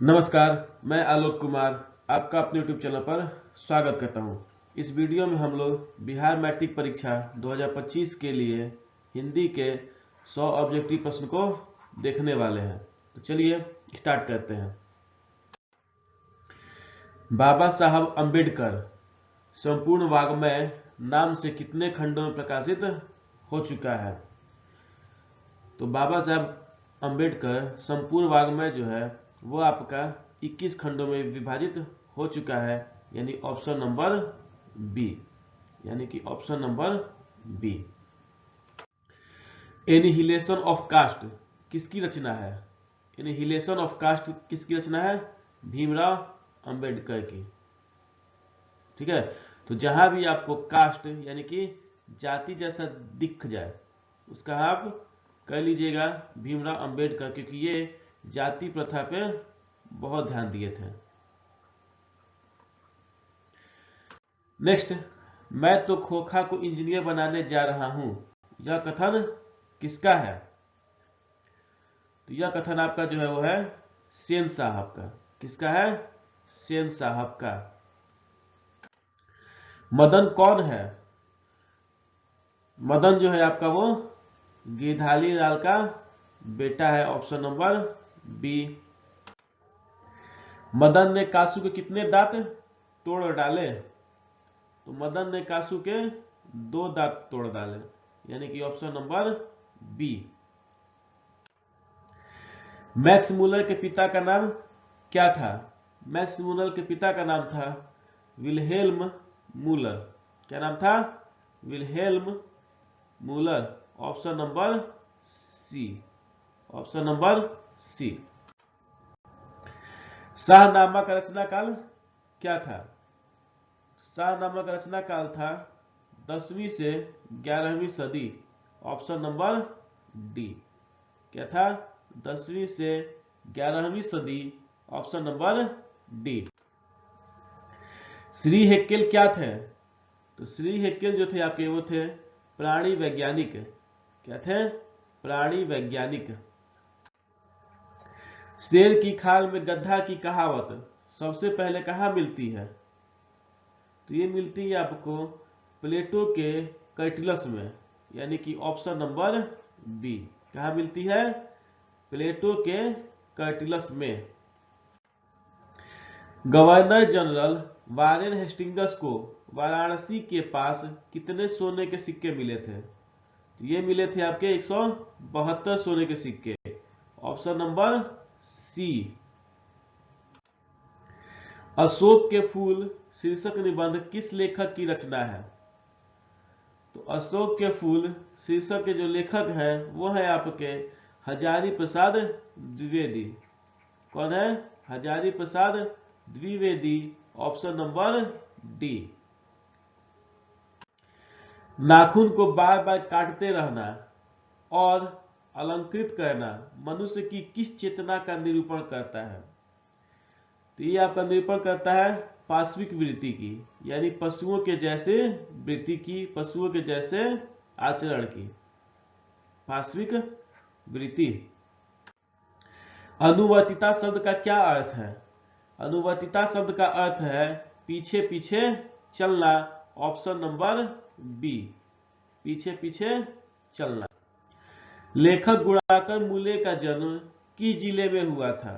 नमस्कार, मैं आलोक कुमार आपका अपने YouTube चैनल पर स्वागत करता हूं। इस वीडियो में हम लोग बिहार मैट्रिक परीक्षा 2025 के लिए हिंदी के 100 ऑब्जेक्टिव प्रश्न को देखने वाले हैं। तो चलिए स्टार्ट करते हैं। बाबा साहब अम्बेडकर संपूर्ण वाङ्मय नाम से कितने खंडों में प्रकाशित हो चुका है? तो बाबा साहब अम्बेडकर संपूर्ण वाङ्मय जो है वो आपका 21 खंडों में विभाजित हो चुका है, यानी option number B, annihilation of caste किसकी रचना है? एनिहिलेशन ऑफ कास्ट किसकी रचना है? भीमराव अंबेडकर की। ठीक है, तो जहां भी आपको कास्ट यानी कि जाति जैसा दिख जाए उसका आप कर लीजिएगा भीमराव अंबेडकर, क्योंकि ये जाति प्रथा पे बहुत ध्यान दिए थे। नेक्स्ट, मैं तो खोखा को इंजीनियर बनाने जा रहा हूं, यह कथन किसका है? तो यह कथन आपका जो है वो है सेन साहब का। किसका है? सेन साहब का। मदन कौन है? मदन जो है आपका वो गिरधारी लाल का बेटा है, ऑप्शन नंबर बी। मदन ने कासू के कितने दांत तोड़ डाले? तो मदन ने कासू के 2 दांत तोड़ डाले, यानी कि option number B. Max Muller के पिता का नाम क्या था? मैक्स मूलर के पिता का नाम था विल्हेल्म मूलर। क्या नाम था? Wilhelm Muller, option number C. शाहनामा का रचना काल क्या था? शाहनामा का रचना काल था 10वीं से 11वीं सदी, ऑप्शन नंबर डी। क्या था? 10वीं से 11वीं सदी, ऑप्शन नंबर डी। श्री हेक्केल क्या थे? तो श्री हेक्केल जो थे आपके वो थे प्राणी वैज्ञानिक। क्या थे? प्राणी वैज्ञानिक। शेर की खाल में गड्ढा की कहावत सबसे पहले कहां मिलती है? तो ये मिलती है आपको प्लेटो के कैटिलस में, यानी कि ऑप्शन नंबर बी। कहां मिलती है? प्लेटो के कैटिलस में। गवर्नर जनरल वारेन हेस्टिंग्स को वाराणसी के पास कितने सोने के सिक्के मिले थे? तो ये मिले थे आपके 172 सोने के सिक्के, ऑप्शन नंबर सी। अशोक के फूल शीर्षक निबंध किस लेखक की रचना है? तो अशोक के फूल शीर्षक के जो लेखक हैं वो है आपके हजारी प्रसाद द्विवेदी। कौन है? Hazari Prasad Dwivedi, option number D. नाखून को बार बार काटते रहना और अलंकृत करना मनुष्य की किस चेतना का निरूपण करता है? तो ये आपका निरूपण करता है पाश्विक वृत्ति की, यानी पशुओं के जैसे वृत्ति की, पशुओं के जैसे आचरण की, पाश्विक वृत्ति। अनुवर्तिता शब्द का क्या अर्थ है? अनुवर्तिता शब्द का अर्थ है पीछे पीछे चलना, ऑप्शन नंबर बी, पीछे पीछे चलना। लेखक गुणाकर मूले का जन्म किस जिले में हुआ था?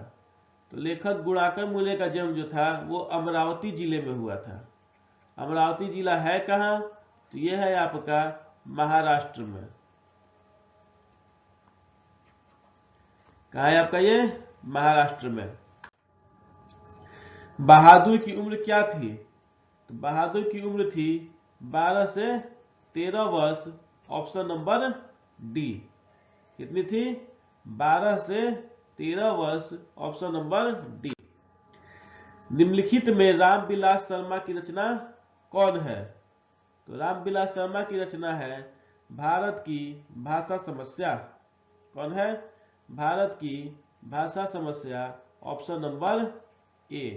तो लेखक गुणाकर मूले का जन्म जो था वो अमरावती जिले में हुआ था। अमरावती जिला है कहां? तो यह है आपका महाराष्ट्र में। कहां है आपका ये? महाराष्ट्र में। बहादुर की उम्र क्या थी? तो बहादुर की उम्र थी 12 से 13 वर्ष, ऑप्शन नंबर डी। कितनी थी? 12 से 13 वर्ष, ऑप्शन नंबर डी। निम्नलिखित में रामविलास शर्मा की रचना कौन है? तो रामविलास शर्मा की रचना है भारत की भाषा समस्या। कौन है? भारत की भाषा समस्या, ऑप्शन नंबर ए।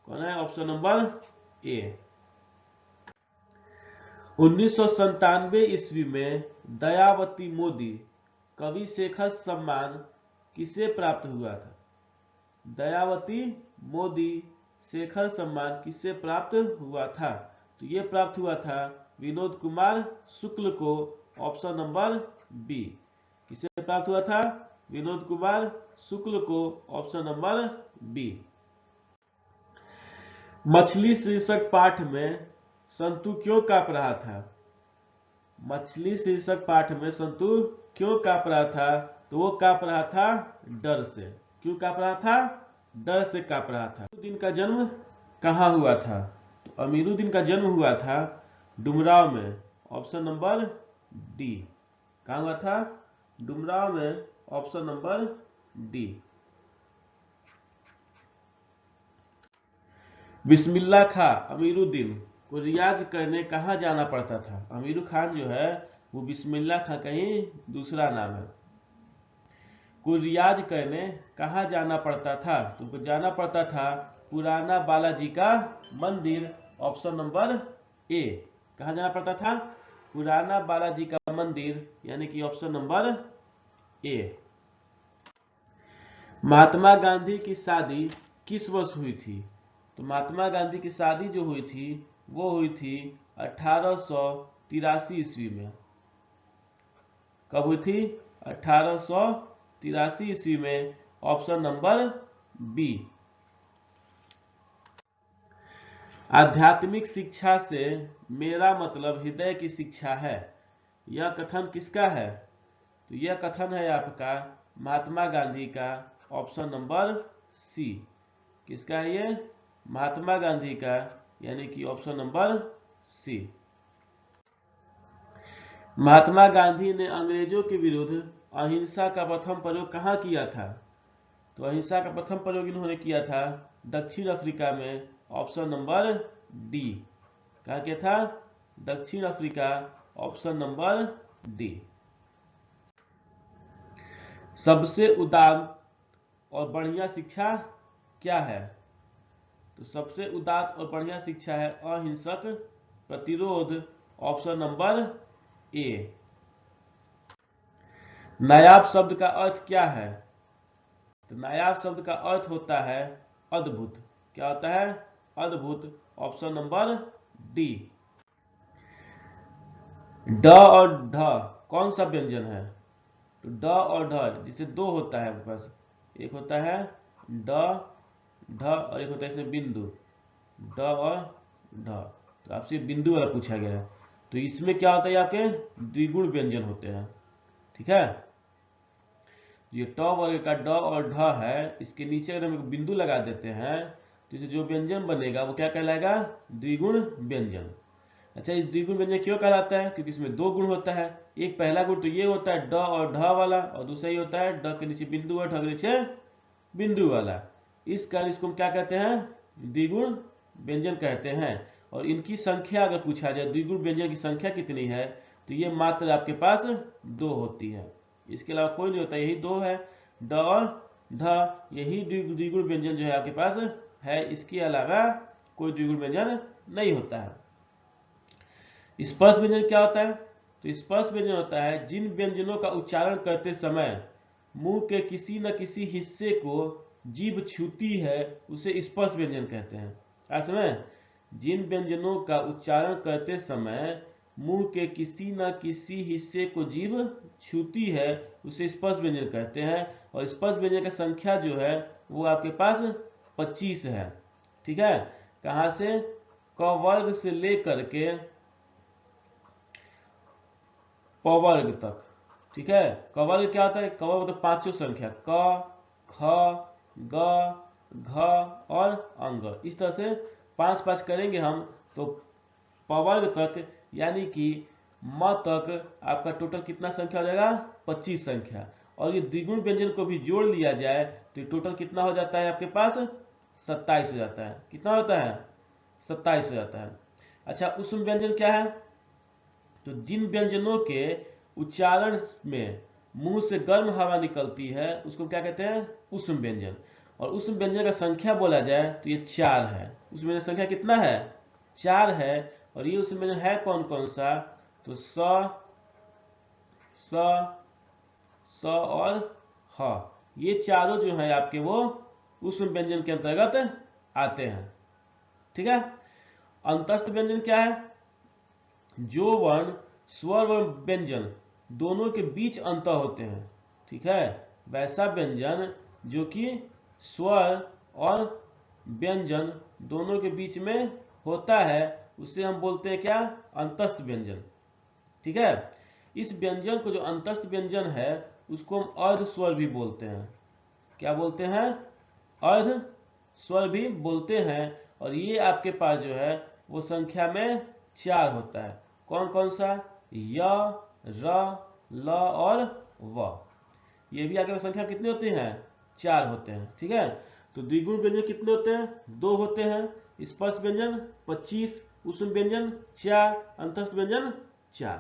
कौन है? ऑप्शन नंबर ए। 1997 ईस्वी में दयावती मोदी कवि शेखर सम्मान किसे प्राप्त हुआ था? दयावती मोदी शेखर सम्मान किससे प्राप्त हुआ था? तो ये प्राप्त हुआ था विनोद कुमार शुक्ल को, ऑप्शन नंबर बी। किससे प्राप्त हुआ था? विनोद कुमार शुक्ल को, ऑप्शन नंबर बी। मछली शीर्षक पाठ में संतु क्यों कांप रहा था? मछली शीर्षक पाठ में संतु क्यों कांप रहा था? तो वो कांप रहा था डर से। क्यों कांप रहा था? डर से कांप रहा था। अमीरुद्दीन का जन्म कहाँ हुआ था? तो अमीरुद्दीन का जन्म हुआ था डुमराव में, ऑप्शन नंबर डी। कहाँ हुआ था? डुमराव में, ऑप्शन नंबर डी। बिस्मिल्लाह खां अमीरुद्दीन को रियाज करने कहाँ जाना पड़ता था? अमीरुद्दीन खान जो है वो बिस्मिल्लाह खां कहीं दूसरा नाम है। को रियाज करने कहाँ जाना पड़ता था? तो उनको जाना पड़ता था पुराना बालाजी का मंदिर, ऑप्शन नंबर ए। कहाँ जाना पड़ता था? पुराना बालाजी का मंदिर, यानी कि ऑप्शन नंबर ए। महात्मा गांधी की शादी किस वर्ष हुई थी? तो महात्मा गांधी की शादी जो हुई थी वो हुई थी 1883 ईस्वी में। कब हुई थी? 1883 ईस्वी में, ऑप्शन नंबर बी। आध्यात्मिक शिक्षा से मेरा मतलब हृदय की शिक्षा है, यह कथन किसका है? तो यह कथन है आपका महात्मा गांधी का, ऑप्शन नंबर सी। किसका है ये? महात्मा गांधी का, यानी कि ऑप्शन नंबर सी। महात्मा गांधी ने अंग्रेजों के विरुद्ध अहिंसा का प्रथम प्रयोग कहाँ किया था? तो अहिंसा का प्रथम प्रयोग इन्होंने किया था दक्षिण अफ्रीका में, ऑप्शन नंबर डी। कहाँ किया था? दक्षिण अफ्रीका, ऑप्शन नंबर डी। सबसे उदार और बढ़िया शिक्षा क्या है? तो सबसे उदात्त और बढ़िया शिक्षा है अहिंसक प्रतिरोध, ऑप्शन नंबर ए। नायाब शब्द का अर्थ क्या है? तो नायाब शब्द का अर्थ होता है अद्भुत। क्या होता है? अद्भुत, ऑप्शन नंबर डी। ड और ढ कौन सा व्यंजन है? तो ड और ढ जिसे दो होता है आपके पास, एक होता है ड ढ और एक होता है इसमें बिंदु, ड और ढ। तो आपसे बिंदु वाला पूछा गया है। तो इसमें क्या होता है? आपके द्विगुण व्यंजन होते हैं। ठीक है, ये ट वर्ग का ड और ढ है, इसके नीचे अगर हम बिंदु लगा देते हैं तो इसे जो व्यंजन बनेगा वो क्या कहलाएगा? द्विगुण व्यंजन। अच्छा, इस द्विगुण व्यंजन क्यों कहलाता है? क्योंकि इसमें दो गुण होता है। एक पहला गुण तो ये होता है ड और ढ वाला, और दूसरा ये होता है ड के नीचे बिंदु और ढ के नीचे बिंदु वाला। इस कारण इसको हम क्या कहते हैं? द्विगुण व्यंजन कहते हैं। और इनकी संख्या अगर पूछा जाए द्विगुण व्यंजन की संख्या कितनी है, तो ये मात्र आपके पास दो होती है, इसके अलावा कोई नहीं होता, यही दो है, ड और ढ, यही द्विगुण व्यंजन जो है आपके पास है, इसके अलावा कोई द्विगुण व्यंजन नहीं होता है। स्पर्श व्यंजन क्या होता है? तो स्पर्श व्यंजन होता है जिन व्यंजनों का उच्चारण करते समय मुंह के किसी न किसी हिस्से को जीभ छूती है उसे स्पर्श व्यंजन कहते हैं। क्या समझ? जिन व्यंजनों का उच्चारण करते समय मुंह के किसी न किसी हिस्से को जीभ छूती है उसे स्पर्श व्यंजन कहते हैं। और स्पर्श व्यंजन की संख्या जो है वो आपके पास 25 है। ठीक है, कहां से? क वर्ग से लेकर के प वर्ग तक। ठीक है, क वर्ग क्या होता है? क वर्ग मतलब पांचों संख्या, क ख ग घ और अंग। इस तरह से पांच पांच करेंगे हम तो प वर्ग तक, यानी कि म तक आपका टोटल कितना संख्या हो जाएगा? 25 संख्या। और ये द्विगुण व्यंजन को भी जोड़ लिया जाए तो टोटल कितना हो जाता है आपके पास? 27 हो जाता है। कितना होता है? 27 हो जाता है। अच्छा, उष्म व्यंजन क्या है? तो जिन व्यंजनों के उच्चारण में मुंह से गर्म हवा निकलती है उसको क्या कहते हैं? उष्म व्यंजन। और उष्म व्यंजन का संख्या बोला जाए तो ये 4 है। उष्म व्यंजन संख्या कितना है? 4 है। और ये उष्म व्यंजन है कौन कौन सा? तो स और ह, ये चारों जो है आपके वो उस व्यंजन के अंतर्गत आते हैं। ठीक है। अंतस्थ व्यंजन क्या है? जो वर्ण स्वर व व्यंजन दोनों के बीच अंतर होते हैं, ठीक है, वैसा व्यंजन जो कि स्वर और व्यंजन दोनों के बीच में होता है उसे हम बोलते हैं क्या? अंतस्थ व्यंजन। ठीक है। इस व्यंजन को जो अंतस्थ व्यंजन है उसको हम अर्ध स्वर भी बोलते हैं। क्या बोलते हैं? अर्ध स्वर भी बोलते हैं। और ये आपके पास जो है वो संख्या में 4 होता है। कौन कौन सा? य, र, ल और व। ये भी आपके पास संख्या कितने होते हैं? 4 होते हैं। ठीक है। तो द्विगुण व्यंजन कितने होते हैं? 2 होते हैं। स्पर्श व्यंजन 25, उष्ण व्यंजन 4, अंतस्थ व्यंजन 4।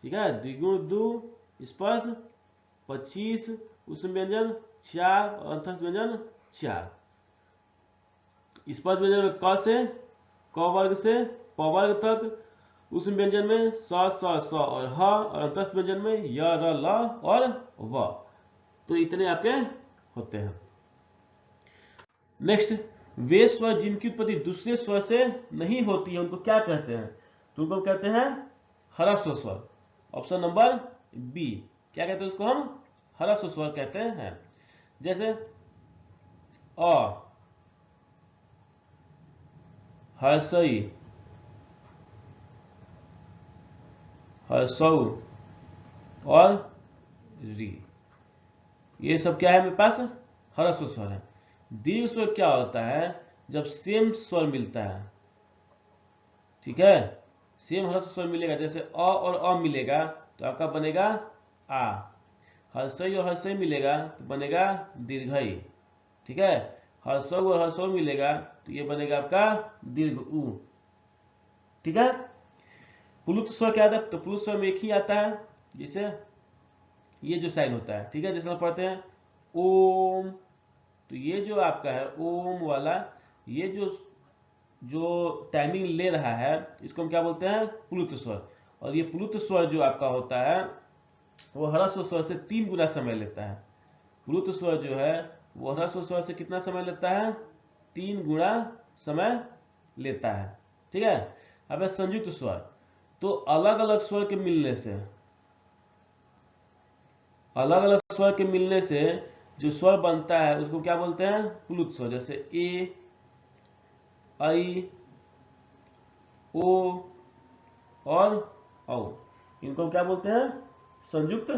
ठीक है। द्विगुण 2, स्पर्श 25, उष्ण व्यंजन 4 और अंतस्थ व्यंजन 4। स्पर्श व्यंजन में क से क वर्ग से प वर्ग तक, उस व्यंजन में स और ह, और अंतस्थ व्यंजन में य, र, ल और व। तो इतने आपके होते हैं। नेक्स्ट, वे स्वर जिनकी उत्पत्ति दूसरे स्वर से नहीं होती है उनको क्या कहते हैं? तो उनको कहते हैं ह्रस्व स्वर। Option number B. क्या कहते हैं उसको? हम ह्रस्व स्वर कहते हैं। जैसे अ, हर्षई, हर्षौ और री, ये सब क्या है मेरे पास? ह्रस्व स्वर है। दीर्घ स्वर क्या होता है? जब सेम स्वर मिलता है, ठीक है, सेम ह्रस्व स्वर मिलेगा, जैसे अ और अ मिलेगा तो आपका बनेगा आ। हर्षई और हर्षई मिलेगा तो बनेगा दीर्घई। ठीक है। हर्षौ और हर्षौ मिलेगा तो ये बनेगा आपका दीर्घ उ। ठीक है। प्लुत स्वर क्या आता है? तो प्लुत स्वर में एक ही आता है, जैसे ये जो साइन होता है। ठीक है। जैसे हम पढ़ते हैं ओम, तो ये जो आपका है ओम वाला, ये जो जो टाइमिंग ले रहा है इसको हम क्या बोलते हैं? प्लुत स्वर। और ये प्लुत स्वर जो आपका होता है वो ह्रस्व स्वर से 3 गुना समय लेता है। प्लुत स्वर जो है वो ह्रस्व स्वर से कितना समय लेता है? 3 गुना समय लेता है। ठीक है। अब है संयुक्त स्वर। तो अलग अलग स्वर के मिलने से, अलग अलग स्वर के मिलने से जो स्वर बनता है उसको क्या बोलते हैं? प्लुत स्वर। जैसे ए, आई, ओ और औ, इनको हम क्या बोलते हैं? संयुक्त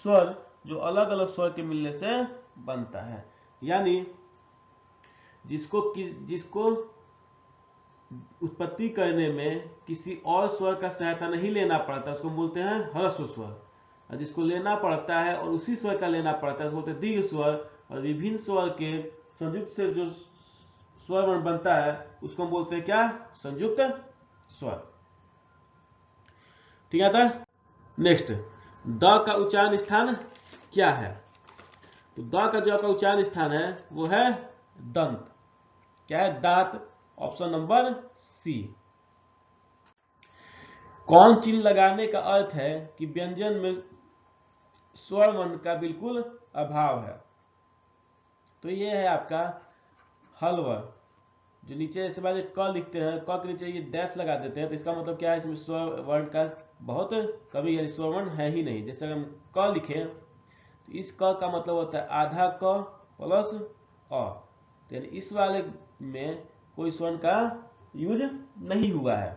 स्वर, जो अलग अलग स्वर के मिलने से बनता है। यानी जिसको उत्पत्ति करने में किसी और स्वर का सहायता नहीं लेना पड़ता उसको बोलते हैं ह्रस्व स्वर, और जिसको लेना पड़ता है और उसी स्वर का लेना पड़ता है उसको बोलते हैं दीर्घ स्वर। और विभिन्न स्वर के संयुक्त से जो स्वर वर्ण बनता है उसको हम बोलते हैं क्या? संयुक्त स्वर। ठीक है। नेक्स्ट, द का उच्चारण स्थान क्या है? तो द का जो आपका उच्चारण स्थान है वो है दंत। क्या है? दांत। Option number C. कौन चिन्ह लगाने का अर्थ है कि व्यंजन में स्वर वर्ण का बिल्कुल अभाव है? तो ये है आपका हलवर, जो नीचे जैसे बात क लिखते हैं, क के नीचे ये डैश लगा देते हैं, तो इसका मतलब क्या है? इसमें स्वर वर्ण का बहुत कभी यानी स्वर वर्ण है ही नहीं। जैसे हम क लिखें तो इस क का मतलब होता है आधा क प्लस अ, तो यानी इस वाले में कोई स्वर्ण का यूज नहीं हुआ है।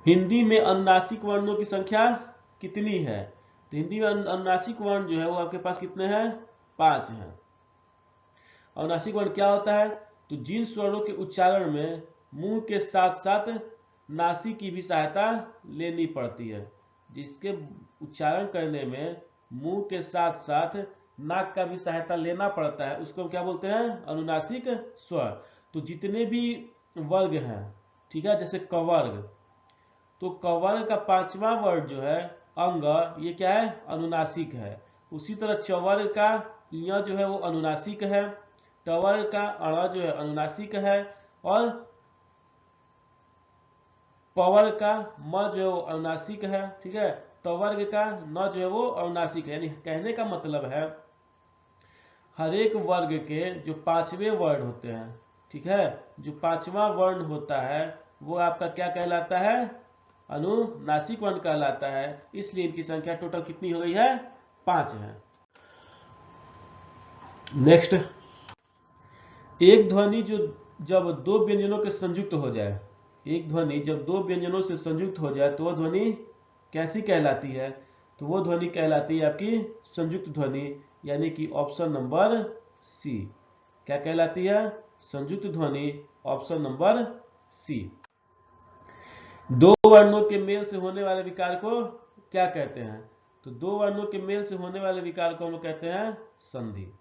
हिंदी में अनुनासिक वर्णों की संख्या कितनी है? तो हिंदी में अनुनासिक वर्ण जो है वो आपके पास कितने हैं? 5 हैं। अनुनासिक वर्ण क्या होता है? तो जिन स्वरों के उच्चारण में मुंह के साथ साथ नासिक की भी सहायता लेनी पड़ती है, जिसके उच्चारण करने में मुंह के साथ साथ नाक का भी सहायता लेना पड़ता है, उसको हम क्या बोलते हैं? अनुनासिक स्वर। तो जितने भी वर्ग हैं, ठीक है, जैसे कवर्ग, तो कवर्ग का 5वां वर्ग जो है अंग, ये क्या है? अनुनासिक है। उसी तरह चवर्ग का य जो है वो अनुनासिक है, टवर्ग का अण जो है अनुनासिक है, और पवर्ग का म जो है वो अनुनासिक है। ठीक है। तवर्ग का न जो है वो अनुनासिक है। यानी कहने का मतलब है हर एक वर्ग के जो पांचवें वर्ण होते हैं, ठीक है, जो पांचवा वर्ण होता है वो आपका क्या कहलाता है, अनुनासिक वर्ण कहलाता है। इसलिए इनकी संख्या टोटल कितनी हो गई है, 5 है। नेक्स्ट, एक ध्वनि जो जब दो व्यंजनों के संयुक्त हो जाए, एक ध्वनि जब दो व्यंजनों से संयुक्त हो जाए तो वह ध्वनि कैसी कहलाती है, तो वो ध्वनि कहलाती है आपकी संयुक्त ध्वनि, यानी कि ऑप्शन नंबर सी। क्या कहलाती है, संयुक्त ध्वनि, ऑप्शन नंबर सी। दो वर्णों के मेल से होने वाले विकार को क्या कहते हैं, तो दो वर्णों के मेल से होने वाले विकार को हम लोग कहते हैं संधि।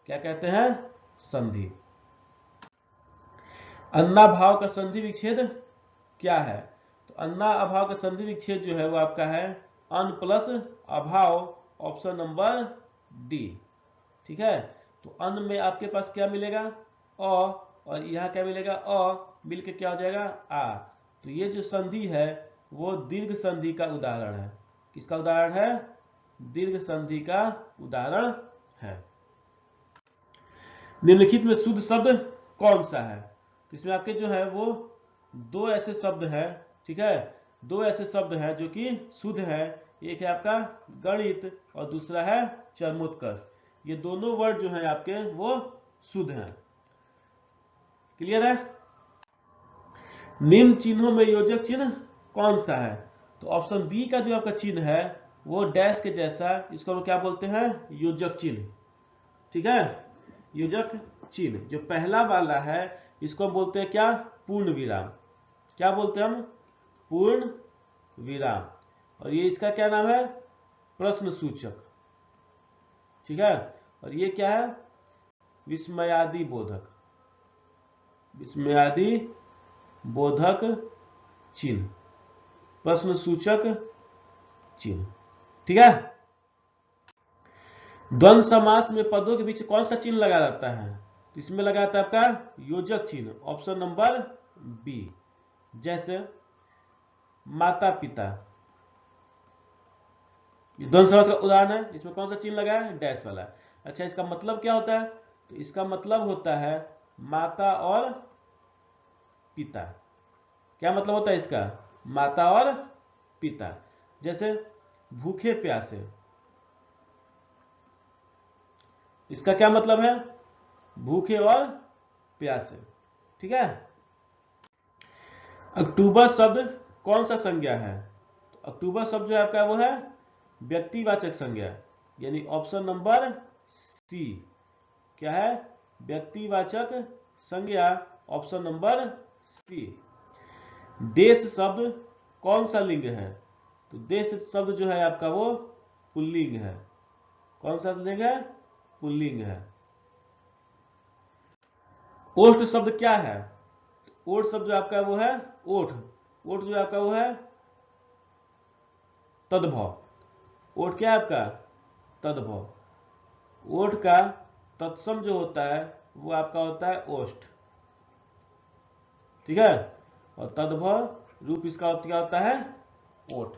क्या कहते हैं, संधि। अन्ना भाव का संधि विच्छेद क्या है, तो अन्ना अभाव का संधि विच्छेद जो है वो आपका है अन प्लस अभाव, ऑप्शन नंबर डी। ठीक है, तो अन में आपके पास क्या मिलेगा, अ, और यहाँ क्या मिलेगा, अ मिलके क्या हो जाएगा, आ। तो ये जो संधि है वो दीर्घ संधि का उदाहरण है। किसका उदाहरण है, दीर्घ संधि का उदाहरण है। निम्नलिखित में शुद्ध शब्द कौन सा है, तो इसमें आपके जो है वो दो ऐसे शब्द हैं, ठीक है, दो ऐसे शब्द हैं जो कि शुद्ध है। एक है आपका गणित और दूसरा है चरमोत्कर्ष। ये दोनों वर्ड जो हैं आपके वो शुद्ध हैं। क्लियर है। निम्न चिन्हों में योजक चिन्ह कौन सा है, तो ऑप्शन बी का जो आपका चिन्ह है वो डैश के जैसा, इसको हम क्या बोलते हैं, योजक चिन्ह। ठीक है, योजक चिन्ह जो पहला वाला है इसको हम बोलते हैं क्या, पूर्ण विराम। क्या बोलते हैं हम, पूर्ण विराम। और ये इसका क्या नाम है, प्रश्न सूचक। ठीक है, और ये क्या है, विस्मयादि बोधक, विस्मयादि बोधक चिन्ह, प्रश्न सूचक चिन्ह। ठीक है। द्वंद्व समास में पदों के बीच कौन सा चिन्ह लगा रहता है, तो इसमें लगा रहता है आपका योजक चिन्ह, ऑप्शन नंबर बी। जैसे माता पिता, द्वंद्व समास का उदाहरण है, इसमें कौन सा चिन्ह लगा है, डैश वाला। अच्छा, इसका मतलब क्या होता है, तो इसका मतलब होता है माता और पिता। क्या मतलब होता है इसका, माता और पिता। जैसे भूखे प्यासे, इसका क्या मतलब है, भूखे और प्यासे। ठीक है। अक्टूबर शब्द कौन सा संज्ञा है, तो अक्टूबर शब्द जो है आपका वो है व्यक्तिवाचक संज्ञा, यानी ऑप्शन नंबर सी। क्या है, व्यक्तिवाचक संज्ञा, ऑप्शन नंबर सी। देश शब्द कौन सा लिंग है, तो देश शब्द जो है आपका वो पुल्लिंग है। कौन सा लिंग है, पुल्लिंग है। ओष्ठ शब्द क्या है, ओठ शब्द जो आपका वो है ओठ, ओठ जो आपका वो है तद्भव। ओठ क्या है आपका, तद्भव। ओठ का तत्सम जो होता है वो आपका होता है ओष्ठ। ठीक है, और तद्भव रूप इसका क्या होता है, ओठ।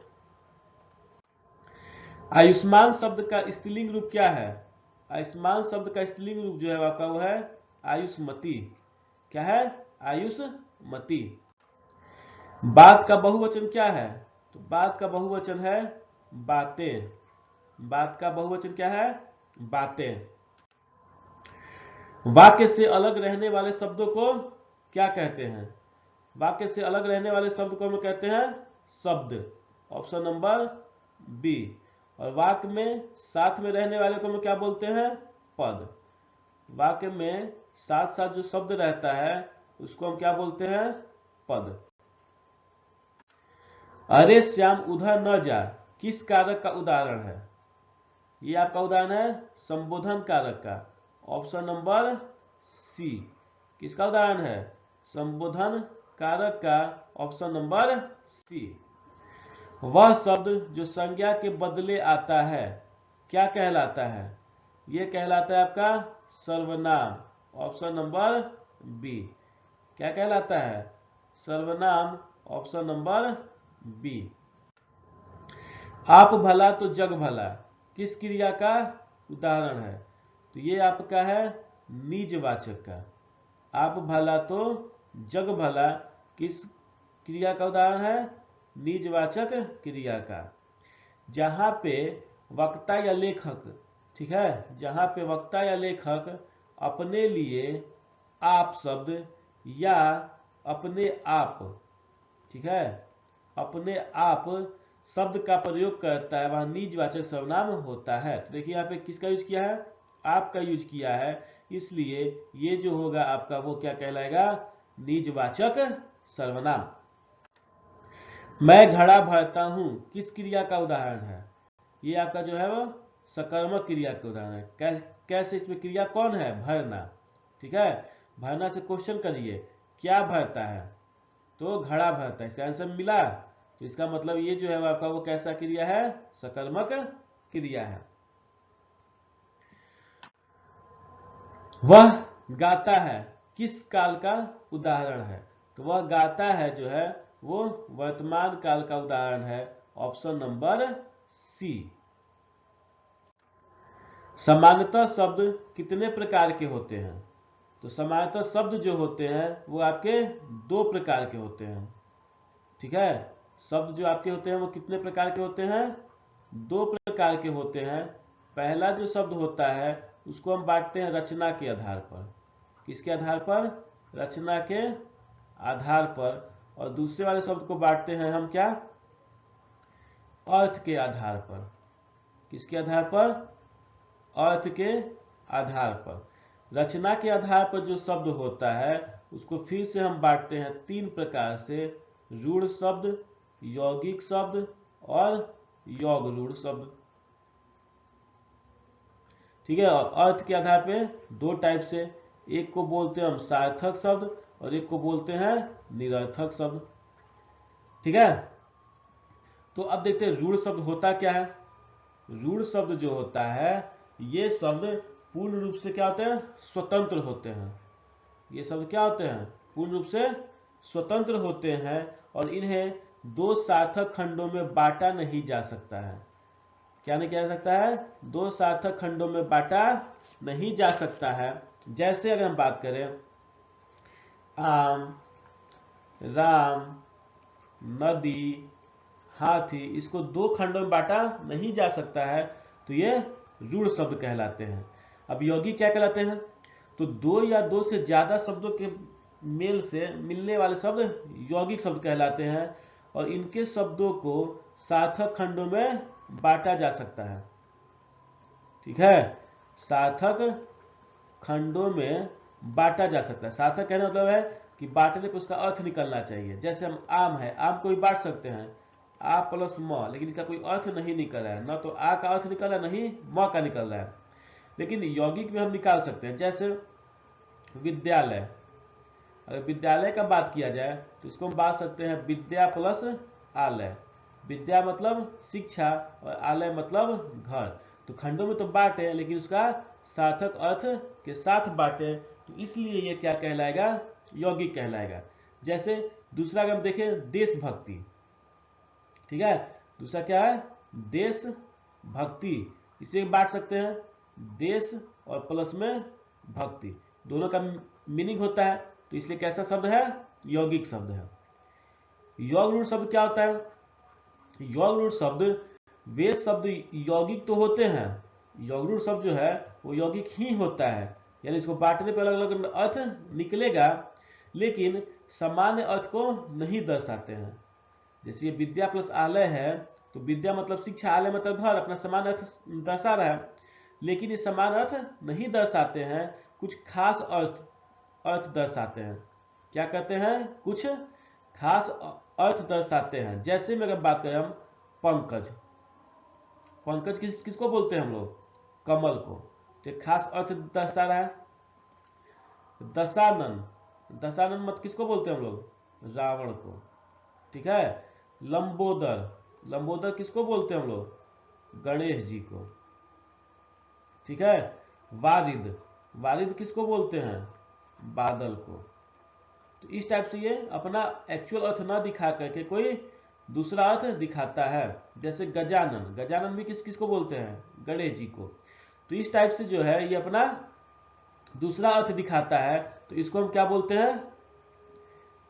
आयुष्मान शब्द का स्त्रीलिंग रूप क्या है, आयुष्मान शब्द का स्त्रीलिंग रूप जो है आपका वो है आयुष्मती। क्या है, आयुष्मती। बात का बहुवचन क्या है, तो बात का बहुवचन है बातें। बात का बहुवचन क्या है, बातें। वाक्य से अलग रहने वाले शब्दों को क्या कहते हैं, वाक्य से अलग रहने वाले शब्द को हम कहते हैं शब्द, ऑप्शन नंबर बी। और वाक्य में साथ में रहने वाले को हम क्या बोलते हैं, पद। वाक्य में साथ साथ जो शब्द रहता है उसको हम क्या बोलते हैं, पद। अरे श्याम उधर न जा किस कारक का उदाहरण है, ये आपका उदाहरण है संबोधन कारक का, ऑप्शन नंबर सी। किसका उदाहरण है, संबोधन कारक का, ऑप्शन नंबर सी। वह शब्द जो संज्ञा के बदले आता है क्या कहलाता है, यह कहलाता है आपका सर्वनाम, ऑप्शन नंबर बी। क्या कहलाता है, सर्वनाम, ऑप्शन नंबर बी। आप भला तो जग भला किस क्रिया का उदाहरण है, तो ये आपका है निजवाचक का। आप भला तो जग भला किस क्रिया का उदाहरण है? निजवाचक क्रिया का। जहां पे वक्ता या लेखक, ठीक है, जहां पे वक्ता या लेखक अपने लिए आप शब्द या अपने आप, ठीक है, अपने आप शब्द का प्रयोग करता है, वहां निजवाचक सर्वनाम होता है। तो देखिए यहाँ पे किसका यूज किया है? आपका यूज किया है, इसलिए ये जो होगा आपका वो क्या कहलाएगा? निजवाचक सर्वनाम। मैं घड़ा भरता हूं किस क्रिया का उदाहरण है? ये आपका जो है वो सकर्मक क्रिया का उदाहरण है। कैसे? इसमें क्रिया कौन है? भरना, ठीक है। भरना से क्वेश्चन करिए क्या भरता है? तो घड़ा भरता है, इसका आंसर मिला। तो इसका मतलब ये जो है आपका वो कैसा क्रिया है? सकर्मक क्रिया है। वह गाता है किस काल का उदाहरण है? तो वह गाता है जो है वो वर्तमान काल का उदाहरण है, ऑप्शन नंबर सी। सामान्यतः शब्द कितने प्रकार के होते हैं? तो सामान्यतः शब्द जो होते हैं वो आपके दो प्रकार के होते हैं, ठीक है। शब्द जो आपके होते हैं वो कितने प्रकार के होते हैं? दो प्रकार के होते हैं। पहला जो शब्द होता है उसको हम बांटते हैं रचना के आधार पर। किसके आधार पर? रचना के आधार पर। और दूसरे वाले शब्द को बांटते हैं हम क्या? अर्थ के आधार पर। किसके आधार पर? अर्थ के आधार पर। रचना के आधार पर जो शब्द होता है उसको फिर से हम बांटते हैं तीन प्रकार से: रूढ़ शब्द, यौगिक शब्द और योग रूढ़ शब्द, ठीक है। और अर्थ के आधार पे दो टाइप से, एक को बोलते हैं हम सार्थक शब्द और एक को बोलते हैं निरर्थक शब्द, ठीक है। तो अब देखते हैं रूढ़ शब्द होता क्या है। रूढ़ शब्द जो होता है ये शब्द पूर्ण रूप से क्या होते हैं? स्वतंत्र होते हैं। ये शब्द क्या होते हैं? पूर्ण रूप से स्वतंत्र होते हैं और इन्हें दो सार्थक खंडों में बांटा नहीं जा सकता है। क्या नहीं किया जा सकता है? दो सार्थक खंडों में बांटा नहीं जा सकता है। जैसे अगर हम बात करें आम, राम, नदी, हाथी, इसको दो खंडों में बांटा नहीं जा सकता है, तो ये रूढ़ शब्द कहलाते हैं। अब यौगिक क्या कहलाते हैं? तो दो या दो से ज्यादा शब्दों के मेल से मिलने वाले शब्द यौगिक शब्द कहलाते हैं और इनके शब्दों को सार्थक खंडों में बांटा जा सकता है, ठीक है। सार्थक खंडों में बांटा जा सकता है। सार्थक कहने मतलब है कि बांटने पर उसका अर्थ निकलना चाहिए। जैसे हम आम है, आम को भी बांट सकते हैं, आ प्लस म, लेकिन इसका कोई अर्थ नहीं निकल रहा है, न तो आ का अर्थ निकल रहा है, नहीं म का निकल रहा है। लेकिन यौगिक में हम निकाल सकते हैं। जैसे विद्यालय, अगर विद्यालय का बात किया जाए तो इसको हम बांट सकते हैं विद्या प्लस आलय। विद्या मतलब शिक्षा और आलय मतलब घर। तो खंडों में तो बांटे लेकिन उसका सार्थक अर्थ के साथ बांटे, तो इसलिए ये क्या कहलाएगा? यौगिक कहलाएगा। जैसे दूसरा अगर हम देखें देशभक्ति, ठीक है। दूसरा क्या है? देशभक्ति। इसे बांट सकते हैं देश और प्लस में भक्ति, दोनों का मीनिंग होता है, तो इसलिए कैसा शब्द है? यौगिक शब्द है। योग रूढ़ शब्द क्या होता है? योग रूढ़ शब्द वे शब्द यौगिक तो होते हैं, योग रूढ़ शब्द जो है वो यौगिक ही होता है, यानी इसको बांटने पर अलग अलग अर्थ निकलेगा लेकिन सामान्य अर्थ को नहीं दर्शाते हैं। जैसे ये विद्या प्लस आलय है तो विद्या मतलब शिक्षा, आलय मतलब घर, अपना समान अर्थ दर्शा रहा है, लेकिन ये समान अर्थ नहीं दर्शाते हैं, कुछ खास अर्थ दर्शाते हैं। क्या कहते हैं? कुछ खास अर्थ दर्शाते हैं। जैसे में अगर बात करें हम पंकज, पंकज किसको बोलते हैं हम लोग? कमल को, तो खास अर्थ दर्शा रहा है। दशानन, दशानन मत किसको बोलते हैं हम लोग? रावण को, ठीक है। लंबोदर, लंबोदर किसको बोलते हैं हम लोग? गणेश जी को, ठीक है। वारिद, वारिद किसको बोलते हैं? बादल को। तो इस टाइप से ये अपना एक्चुअल अर्थ ना दिखा करके कोई दूसरा अर्थ दिखाता है। जैसे गजानन, गजानन भी किसको बोलते हैं? गणेश जी को। तो इस टाइप से जो है ये अपना दूसरा अर्थ दिखाता है, तो इसको हम क्या बोलते हैं,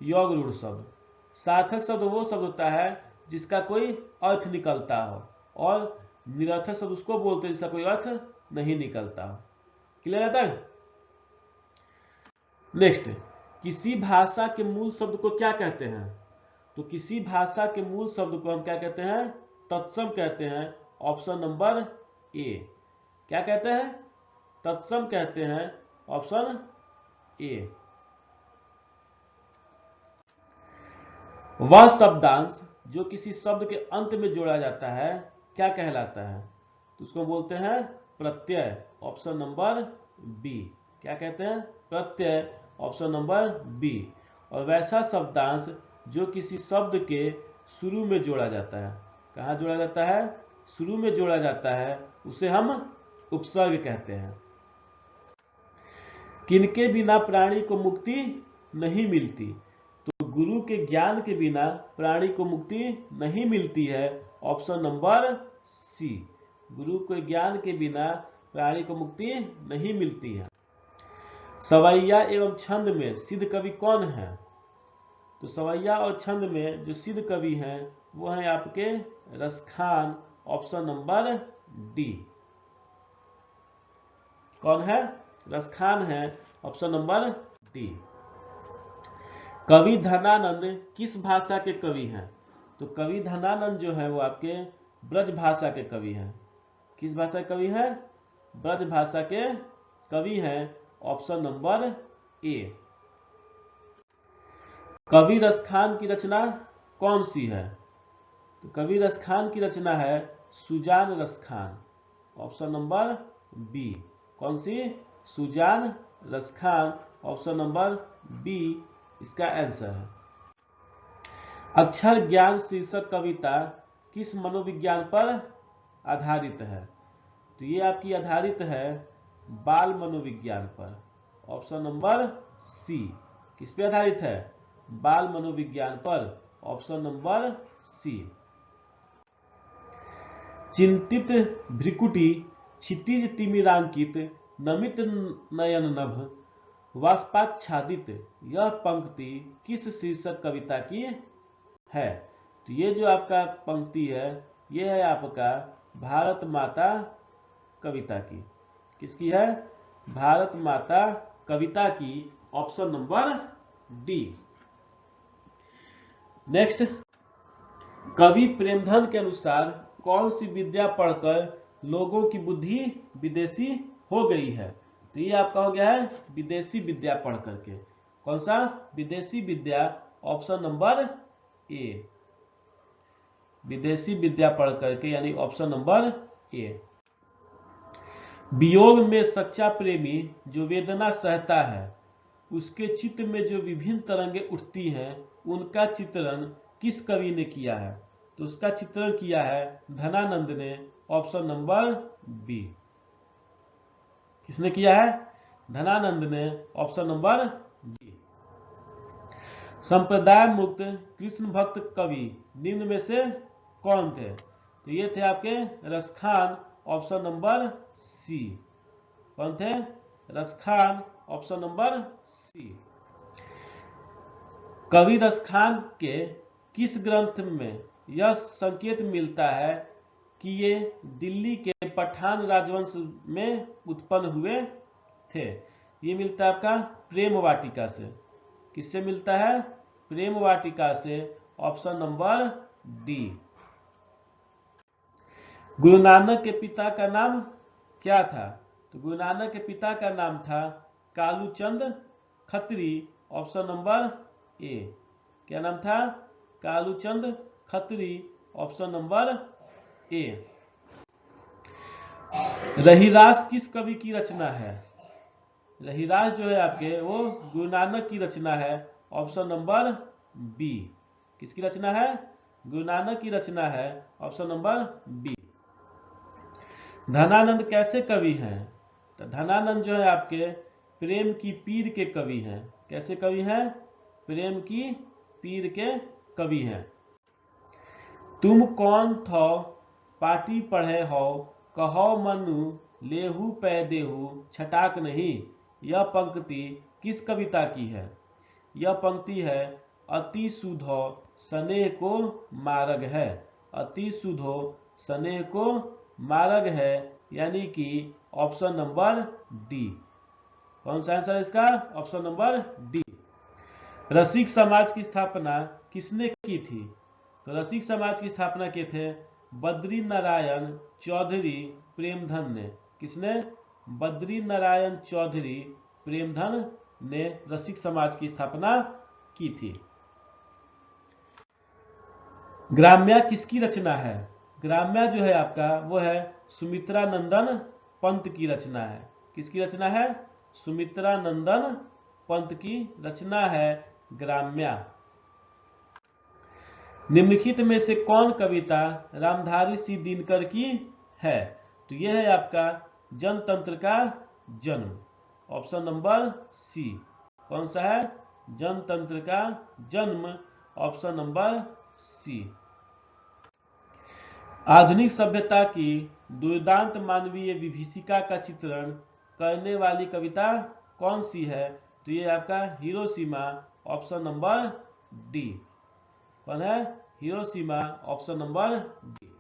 योग रूढ़ शब्द। सार्थक शब्द वो शब्द होता है जिसका कोई अर्थ निकलता हो, और निरर्थक शब्द उसको बोलते हैं जिसका कोई अर्थ नहीं निकलता हो। क्लियर आता है। नेक्स्ट, किसी भाषा के मूल शब्द को क्या कहते हैं, तो किसी भाषा के मूल शब्द को हम क्या कहते हैं, तत्सम कहते हैं। Option number A. क्या कहते हैं, तत्सम कहते हैं, ऑप्शन ए। वह शब्दांश जो किसी शब्द के अंत में जोड़ा जाता है क्या कहलाता है, तो उसको बोलते हैं प्रत्यय। Option number B. क्या कहते हैं, प्रत्यय। Option number B. और वैसा शब्दांश जो किसी शब्द के शुरू में जोड़ा जाता है, कहाँ जोड़ा जाता है, शुरू में जोड़ा जाता है, उसे हम उपसर्ग कहते हैं। किनके बिना प्राणी को मुक्ति नहीं मिलती, तो गुरु के ज्ञान के बिना प्राणी को मुक्ति नहीं मिलती है। Option number C. गुरु के ज्ञान के बिना प्राणी को मुक्ति नहीं मिलती है। सवैया एवं छंद में सिद्ध कवि कौन है, तो सवैया और छंद में जो सिद्ध कवि हैं वो हैं आपके रसखान। Option number D. कौन है, रसखान है। Option number D. कवि धनानंद किस भाषा के कवि हैं, तो कवि धनानंद जो है वो आपके ब्रज भाषा के कवि हैं। किस भाषा के कवि हैं, ब्रज भाषा के कवि हैं। ऑप्शन नंबर ए। कवि रसखान की रचना कौन सी है, तो कवि रसखान की रचना है Sujan Raskhan. Option number B. कौन सी, Sujan Raskhan. Option number B इसका आंसर है। अक्षर ज्ञान शीर्षक कविता किस मनोविज्ञान पर आधारित है, तो ये आपकी आधारित है बाल मनोविज्ञान पर। Option number C. किस पे आधारित है, बाल मनोविज्ञान पर। Option number C. चिंतित भ्रिकुटी क्षितिज तिमिरांकित नमित नयन नभ वाष्पाच्छादित, यह पंक्ति किस शीर्षक कविता की है, तो ये जो आपका पंक्ति है ये है आपका भारत माता कविता की। किसकी है, भारत माता कविता की। Option number D. नेक्स्ट, कवि प्रेमधन के अनुसार कौन सी विद्या पढ़कर लोगों की बुद्धि विदेशी हो गई है, तो ये आपका हो गया है विदेशी विद्या पढ़ करके। कौन सा, विदेशी विद्या। ऑप्शन नंबर ए। विदेशी विद्या पढ़ करके यानी ऑप्शन नंबर ए। वियोग में सच्चा प्रेमी जो वेदना सहता है उसके चित्त में जो विभिन्न तरंगे उठती हैं उनका चित्रण किस कवि ने किया है, तो उसका चित्रण किया है धनानंद ने। Option number B. किसने किया है, धनानंद ने। Option number B. संप्रदाय मुक्त कृष्ण भक्त कवि निम्न में से कौन थे, तो ये थे आपके रसखान। Option number C. कौन थे, रसखान। ऑप्शन नंबर सी। कवि रसखान के किस ग्रंथ में यह संकेत मिलता है कि ये दिल्ली के पठान राजवंश में उत्पन्न हुए थे, ये मिलता है आपका प्रेम वाटिका से। किससे मिलता है, प्रेम वाटिका से। Option number D. Guru Nanak के पिता का नाम क्या था, तो गुरु नानक के पिता का नाम था Kaluchand Khatri. Option number A. क्या नाम था, Kaluchand Khatri. Option number A. Rahiras किस कवि की रचना है, रहीरास जो है आपके वो गुरु नानक की रचना है। Option number B. किसकी रचना है, गुरु नानक की रचना है। Option number B. धनानंद कैसे कवि हैं, तो धनानंद जो है आपके प्रेम की पीर के कवि हैं। कैसे कवि हैं, प्रेम की पीर के कवि हैं। तुम कौन थो पाटी पढ़े हो कहो मनु लेहू पै देहू छटाक नहीं, यह पंक्ति किस कविता की है? यह पंक्ति है अति सुधो स्नेह को मार्ग है। अति सुधो स्नेह को मार्ग है, यानी कि ऑप्शन नंबर डी। कौन सा आंसर है इसका? Option number D. रसिक समाज की स्थापना किसने की थी? तो रसिक समाज की स्थापना किए थे बद्री नारायण चौधरी प्रेमधन ने। किसने? बद्री नारायण चौधरी प्रेमधन ने रसिक समाज की स्थापना की थी। ग्राम्या किसकी रचना है? ग्राम्या जो है आपका वो है सुमित्रा नंदन पंत की रचना है। किसकी रचना है? सुमित्रा नंदन पंत की रचना है ग्राम्या। निम्नलिखित में से कौन कविता रामधारी सिंह दिनकर की है? तो यह है आपका जनतंत्र का जन्म। Option number C. कौन सा है? जनतंत्र का जन्म। Option number C. आधुनिक सभ्यता की दुर्दांत मानवीय विभीषिका का चित्रण करने वाली कविता कौन सी है? तो ये आपका हिरोशिमा। Option number D. कौन है? Hiroshima. Option number D.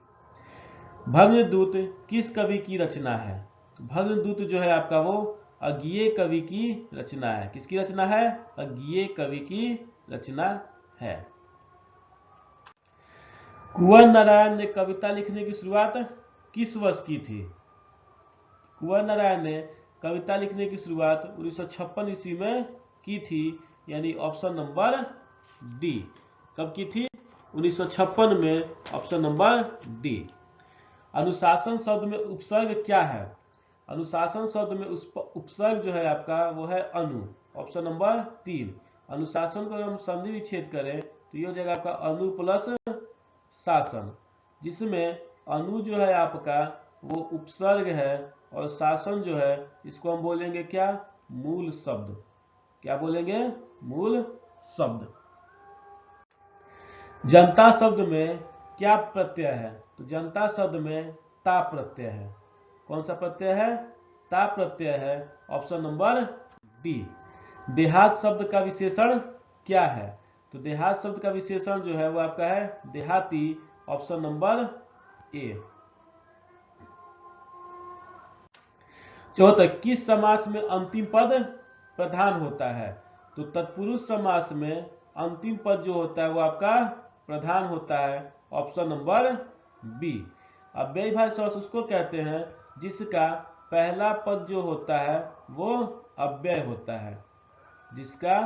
Bhagnadoot किस कवि की रचना है? भग्नदूत जो है आपका वो अज्ञेय कवि की रचना है। किसकी रचना है? अज्ञेय कवि की रचना है। कुंवर नारायण ने कविता लिखने की शुरुआत किस वर्ष की थी? कुंवर नारायण ने कविता लिखने की शुरुआत 1956 ईस्वी में की थी, यानी ऑप्शन नंबर डी। कब की थी? 1956 में। Option number D. अनुशासन शब्द में उपसर्ग क्या है? अनुशासन शब्द में उपसर्ग जो है आपका वो है अनु। Option number 3। अनुशासन को हम संधि विच्छेद करें तो ये हो जाएगा आपका अनु प्लस शासन, जिसमें अनु जो है आपका वो उपसर्ग है और शासन जो है इसको हम बोलेंगे क्या? मूल शब्द। क्या बोलेंगे? मूल शब्द। जनता शब्द में क्या प्रत्यय है? तो जनता शब्द में ता प्रत्यय है। कौन सा प्रत्यय है? ता प्रत्यय है। Option number D. देहात शब्द का विशेषण क्या है? तो देहात शब्द का विशेषण जो है वो आपका है देहाती। ऑप्शन नंबर ए। चौथा, किस समास में अंतिम पद प्रधान होता है? तो तत्पुरुष समास में अंतिम पद जो होता है वो आपका प्रधान होता है। Option number B. अव्ययीभाव समास उसको कहते हैं जिसका पहला पद जो होता है वो अव्यय होता है। जिसका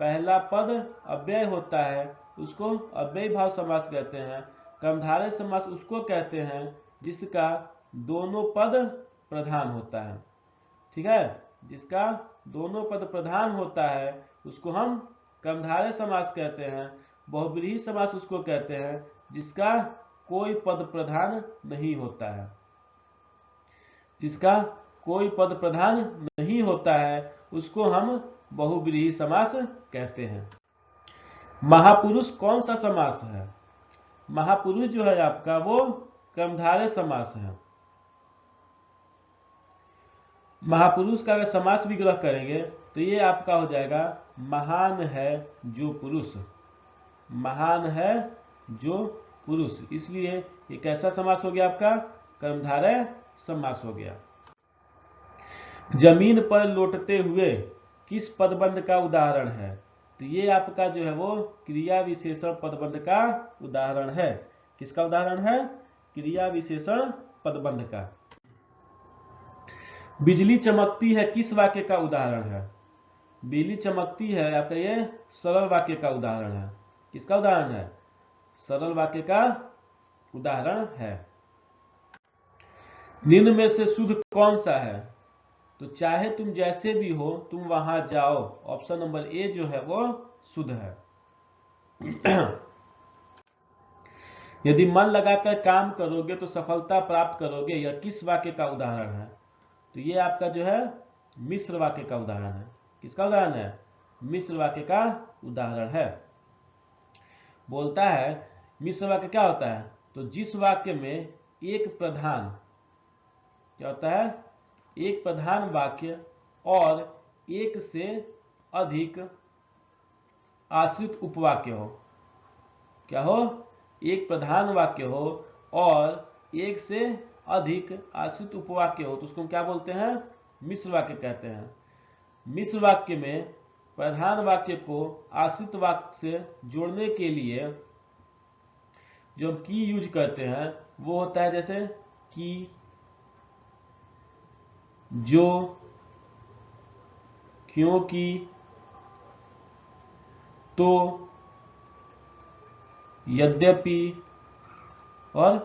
पहला पद अव्यय होता है उसको अव्ययीभाव समास कहते हैं। कर्मधारय समास उसको कहते हैं जिसका दोनों पद प्रधान होता है। ठीक है? जिसका दोनों पद प्रधान होता है उसको हम कर्मधारय समास कहते हैं। बहुब्रीहि समास उसको कहते हैं जिसका कोई पद प्रधान नहीं होता है। जिसका कोई पद प्रधान नहीं होता है उसको हम बहुब्रीहि समास कहते हैं। महापुरुष कौन सा समास है? महापुरुष जो है आपका वो कर्मधारय समास है। महापुरुष का अगर समास विग्रह करेंगे तो ये आपका हो जाएगा महान है जो पुरुष। महान है जो पुरुष, इसलिए ये कैसा समास हो गया आपका? कर्मधारय समास हो गया। जमीन पर लौटते हुए किस पदबंध का उदाहरण है? तो ये आपका जो है वो क्रिया विशेषण पदबंध का उदाहरण है। किसका उदाहरण है? क्रिया विशेषण पदबंध का। बिजली चमकती है किस वाक्य का उदाहरण है? बिजली चमकती है आपका ये सरल वाक्य का उदाहरण है। किसका उदाहरण है? सरल वाक्य का उदाहरण है। निम्न में से शुद्ध कौन सा है? तो चाहे तुम जैसे भी हो तुम वहां जाओ। ऑप्शन नंबर ए जो है वो शुद्ध है। यदि मन लगाकर काम करोगे तो सफलता प्राप्त करोगे, यह किस वाक्य का उदाहरण है? तो ये आपका जो है मिश्र वाक्य का उदाहरण है। किसका उदाहरण है? मिश्र वाक्य का उदाहरण है। बोलता है मिश्र वाक्य क्या होता है? तो जिस वाक्य में एक प्रधान क्या होता है? एक प्रधान वाक्य और एक से अधिक आश्रित उपवाक्य हो। क्या हो? एक प्रधान वाक्य हो और एक से अधिक आश्रित उपवाक्य हो तो उसको हम क्या बोलते हैं? मिश्र वाक्य कहते हैं। मिश्र वाक्य में प्रधान वाक्य को आश्रित वाक्य से जोड़ने के लिए जो हम की यूज करते हैं वो होता है जैसे कि, जो, क्योंकि, तो, यद्यपि और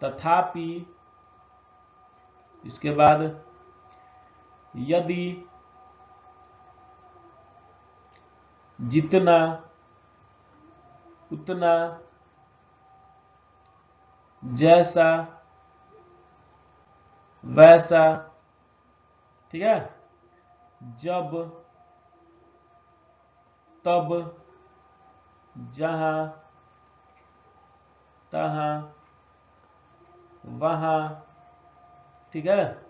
तथापि। इसके बाद यदि, जितना, उतना, जैसा, वैसा। ठीक है? जब, तब, जहां, तहां, वहां। ठीक है?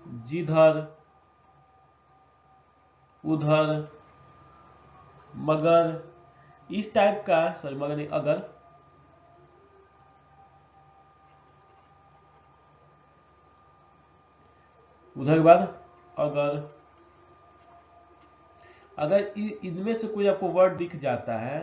जिधर, उधर, मगर। इस टाइप का, सॉरी मगर नहीं, अगर। उधर के बाद अगर इनमें से कोई आपको वर्ड दिख जाता है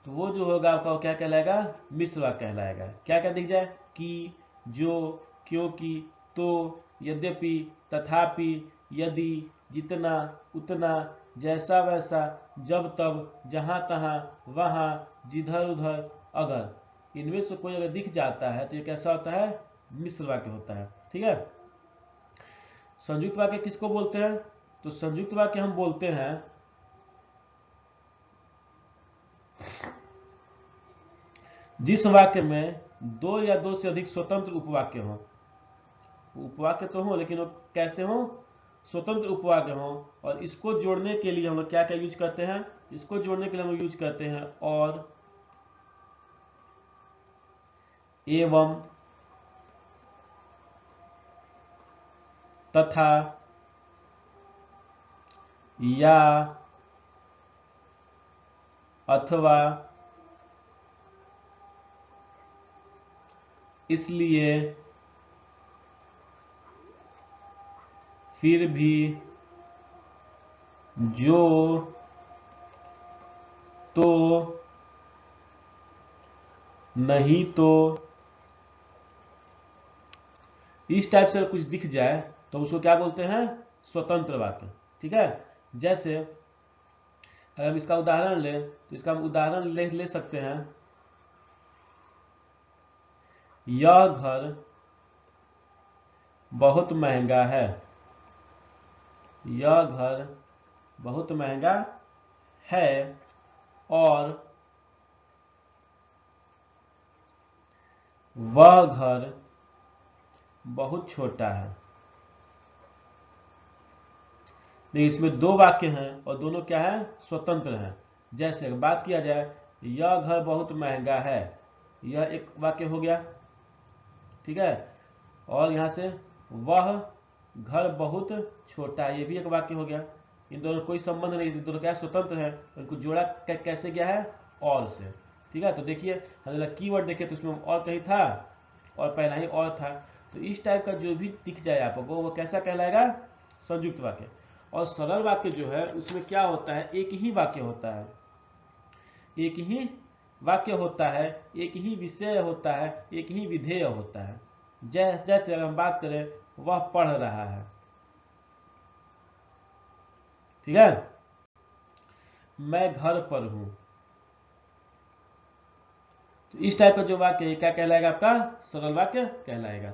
तो वो जो होगा आपका क्या कहलाएगा? मिश्र वाक्य कहलाएगा। क्या क्या दिख जाए? कि, जो, क्योंकि, तो, यद्यपि, तथापि, यदि, जितना, उतना, जैसा वैसा, जब तब, जहां तहां, वहां, जिधर उधर, अगर। इनमें से कोई अगर दिख जाता है तो ये कैसा होता है? मिश्र वाक्य होता है। ठीक है? संयुक्त वाक्य किसको बोलते हैं? तो संयुक्त वाक्य हम बोलते हैं जिस वाक्य में दो या दो से अधिक स्वतंत्र उपवाक्य हो। उपवाक्य तो हो लेकिन वो कैसे हो? स्वतंत्र उपवाक्य हो। और इसको जोड़ने के लिए हम लोग क्या क्या यूज करते हैं? इसको जोड़ने के लिए हम लोग यूज करते हैं और, एवं, तथा, या, अथवा, इसलिए, फिर भी, जो, तो, नहीं तो। इस टाइप से कुछ दिख जाए तो उसको क्या बोलते हैं? स्वतंत्र वाक्य। ठीक है? जैसे अगर हम इसका उदाहरण लें तो इसका हम उदाहरण ले सकते हैं, यह घर बहुत महंगा है। यह घर बहुत महंगा है और वह घर बहुत छोटा है। देखिए इसमें दो वाक्य हैं और दोनों क्या है? स्वतंत्र हैं। जैसे बात किया जाए, यह घर बहुत महंगा है, यह एक वाक्य हो गया। ठीक है? और यहां से वह घर बहुत छोटा है, ये भी एक वाक्य हो गया। इन दोनों कोई संबंध नहीं, इन दोनों क्या स्वतंत्र है। इनको जोड़ा कैसे गया है? और से। ठीक है? तो देखिए हमने कीवर्ड देखे तो उसमें और कहीं था और पहला ही और था। तो इस टाइप का जो भी दिख जाए आपको वो कैसा कहलाएगा? संयुक्त वाक्य। और सरल वाक्य जो है उसमें क्या होता है? एक ही वाक्य होता है, एक ही वाक्य होता है, एक ही विषय होता है, एक ही विधेय होता है। जैसे अगर हम बात करें, वह पढ़ रहा है। ठीक है? मैं घर पर हूं। तो इस टाइप का जो वाक्य है क्या कहलाएगा? आपका सरल वाक्य कहलाएगा।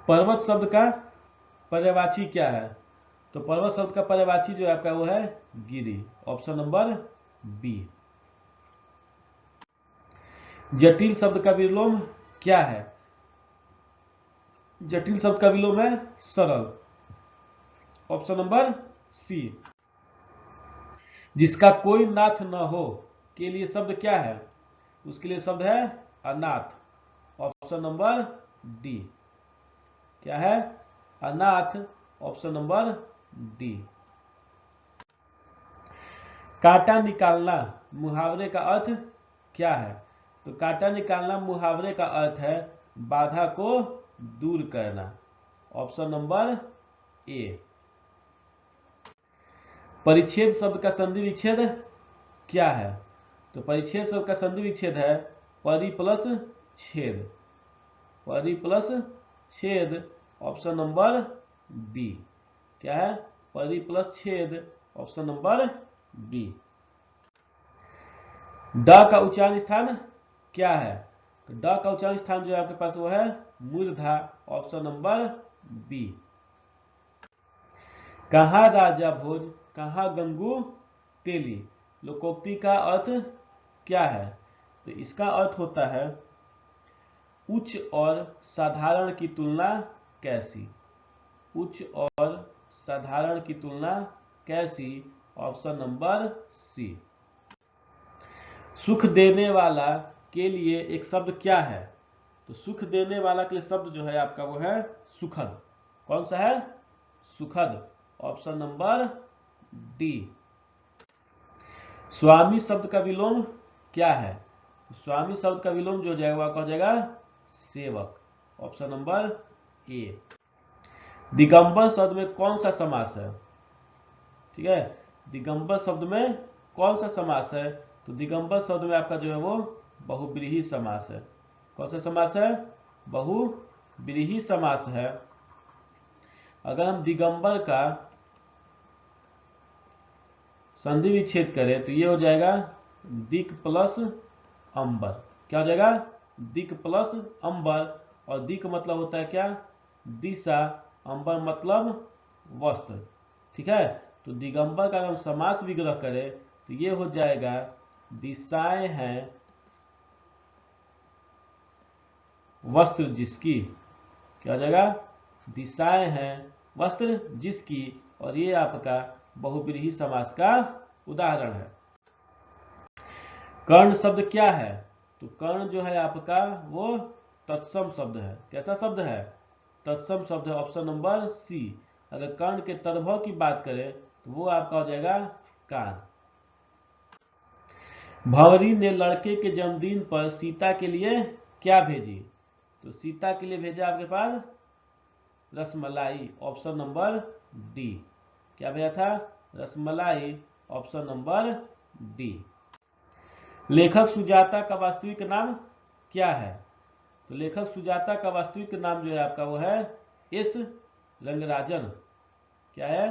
पर्वत शब्द का पर्यायवाची क्या है? तो पर्वत शब्द का पर्यायवाची जो है आपका वो है गिरि। Option number B. जटिल शब्द का विलोम क्या है? जटिल शब्द का विलोम है सरल। Option number C. जिसका कोई नाथ न हो के लिए शब्द क्या है? उसके लिए शब्द है अनाथ। Option number D. क्या है? अनाथ, ऑप्शन नंबर डी। कांटा निकालना मुहावरे का अर्थ क्या है? तो कांटा निकालना मुहावरे का अर्थ है बाधा को दूर करना, ऑप्शन नंबर ए। परिच्छेद शब्द का संधि विच्छेद क्या है? तो परिच्छेद शब्द का संधि विच्छेद है परि प्लस छेद, परि प्लस छेद, ऑप्शन नंबर बी। क्या है? परि प्लस छेद, ऑप्शन नंबर बी। ड का उच्चारण स्थान क्या है? तो ड का उच्चारण स्थान जो है आपके पास वो है मूर्धा, ऑप्शन नंबर बी। कहाँ राजा भोज कहाँ गंगू तेली, लोकोक्ति का अर्थ क्या है? तो इसका अर्थ होता है उच्च और साधारण की तुलना कैसी, उच्च और साधारण की तुलना कैसी, ऑप्शन नंबर सी। सुख देने वाला के लिए एक शब्द क्या है? तो सुख देने वाला के लिए शब्द जो है आपका वो है सुखद। कौन सा है? सुखद, ऑप्शन नंबर डी। स्वामी शब्द का विलोम क्या है? स्वामी शब्द का विलोम जो हो जाएगा वह कहा जाएगा सेवक, ऑप्शन नंबर ए। दिगंबर शब्द में कौन सा समास है? ठीक है, दिगंबर शब्द में कौन सा समास है? तो दिगंबर शब्द में आपका जो है वो बहुब्रीहि समास है। कौन सा समास है? बहुब्रीहि समास है। अगर हम दिगंबर का संधि विच्छेद करें तो ये हो जाएगा दिक प्लस अंबर। क्या हो जाएगा? दिक प्लस अंबर, और दिक मतलब होता है क्या? दिशा, अंबर मतलब वस्त्र। ठीक है, तो दिगंबर का अगर हम समास विग्रह करें तो ये हो जाएगा दिशाएं हैं वस्त्र जिसकी। क्या हो जाएगा? दिशाएं हैं वस्त्र जिसकी, और ये आपका बहुब्रीहि समास का उदाहरण है। कर्ण शब्द क्या है? तो कर्ण जो है आपका वो तत्सम शब्द है। कैसा शब्द है? तत्सम शब्द है, ऑप्शन नंबर सी। अगर कर्ण के तद्भव की बात करें तो वो आपका हो जाएगा कान। भंवरी ने लड़के के जन्मदिन पर सीता के लिए क्या भेजी? तो सीता के लिए भेजा आपके पास रसमलाई, ऑप्शन नंबर डी। क्या भेजा था? Rasmalai, option number D. लेखक सुजाता का वास्तविक नाम क्या है? तो लेखक सुजाता का वास्तविक नाम जो है आपका वो है एस रंगराजन। क्या है?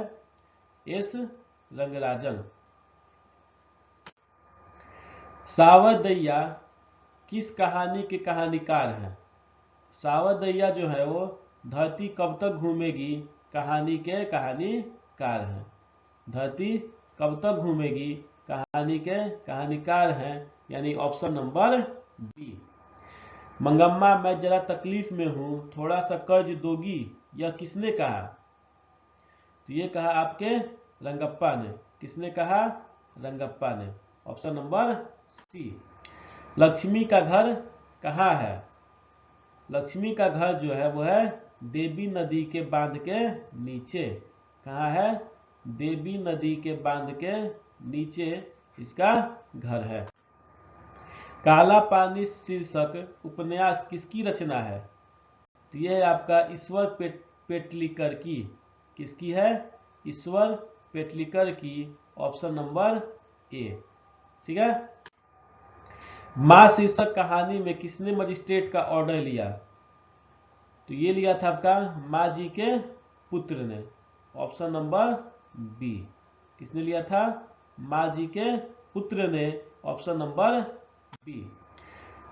एस रंगराजन। सावरदैया किस कहानी के कहानीकार हैं? सावरदैया जो है वो धरती कब तक घूमेगी कहानी के कहानीकार हैं। धरती कब तक घूमेगी कहानी के कहानीकार हैं, यानी ऑप्शन नंबर बी। मंगम्मा मैं जरा तकलीफ में हूं, थोड़ा सा कर्ज दोगी, यह किसने कहा? तो ये कहा आपके रंगप्पा ने। किसने कहा? रंगप्पा ने, ऑप्शन नंबर सी। लक्ष्मी का घर कहाँ है? लक्ष्मी का घर जो है वो है देवी नदी के बांध के नीचे। कहाँ है? देवी नदी के बांध के नीचे इसका घर है। काला पानी शीर्षक उपन्यास किसकी रचना है? तो यह आपका ईश्वर पेटलीकर की। किसकी है? ईश्वर पेटलीकर की, ऑप्शन नंबर ए। ठीक है। मां शीर्षक कहानी में किसने मजिस्ट्रेट का ऑर्डर लिया? तो ये लिया था आपका माँ जी के पुत्र ने, ऑप्शन नंबर बी। किसने लिया था? माँ जी के पुत्र ने, ऑप्शन नंबर बी।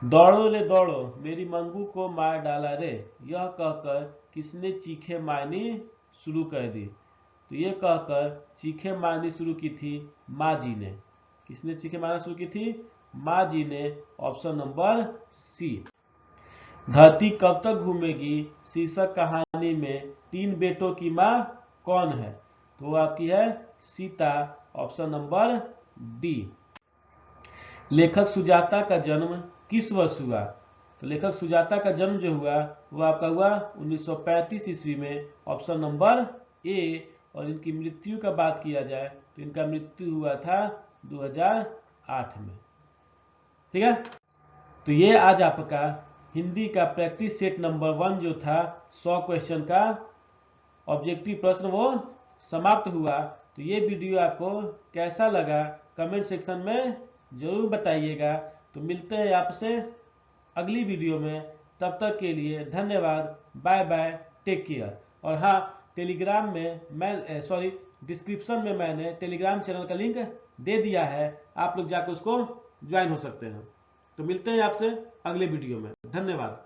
दौड़ो रे दौड़ो मेरी मंगू को मार डाला रे, यह कहकर किसने चीखे मारनी शुरू कर दी? तो ये कहकर चीखे मारनी शुरू की थी माँ जी ने। किसने चीखे मारना शुरू की थी? माँ जी ने, ऑप्शन नंबर सी। धरती कब तक घूमेगी शीर्षक कहानी में 3 बेटों की माँ कौन है? तो वो आपकी है सीता, ऑप्शन नंबर डी। लेखक सुजाता का जन्म किस वर्ष हुआ? तो लेखक सुजाता का जन्म जो हुआ वो आपका हुआ 1935 ईस्वी में, ऑप्शन नंबर ए। और इनकी मृत्यु का बात किया जाए तो इनका मृत्यु हुआ था 2008 में। ठीक है, तो ये आज आपका हिंदी का प्रैक्टिस सेट नंबर 1 जो था 100 क्वेश्चन का ऑब्जेक्टिव प्रश्न वो समाप्त हुआ। तो ये वीडियो आपको कैसा लगा कमेंट सेक्शन में जरूर बताइएगा। तो मिलते हैं आपसे अगली वीडियो में, तब तक के लिए धन्यवाद, बाय बाय, टेक केयर। और हाँ, टेलीग्राम में मैं डिस्क्रिप्शन में मैंने टेलीग्राम चैनल का लिंक दे दिया है, आप लोग जाकर उसको ज्वाइन हो सकते हैं। तो मिलते हैं आपसे अगले वीडियो में, धन्यवाद।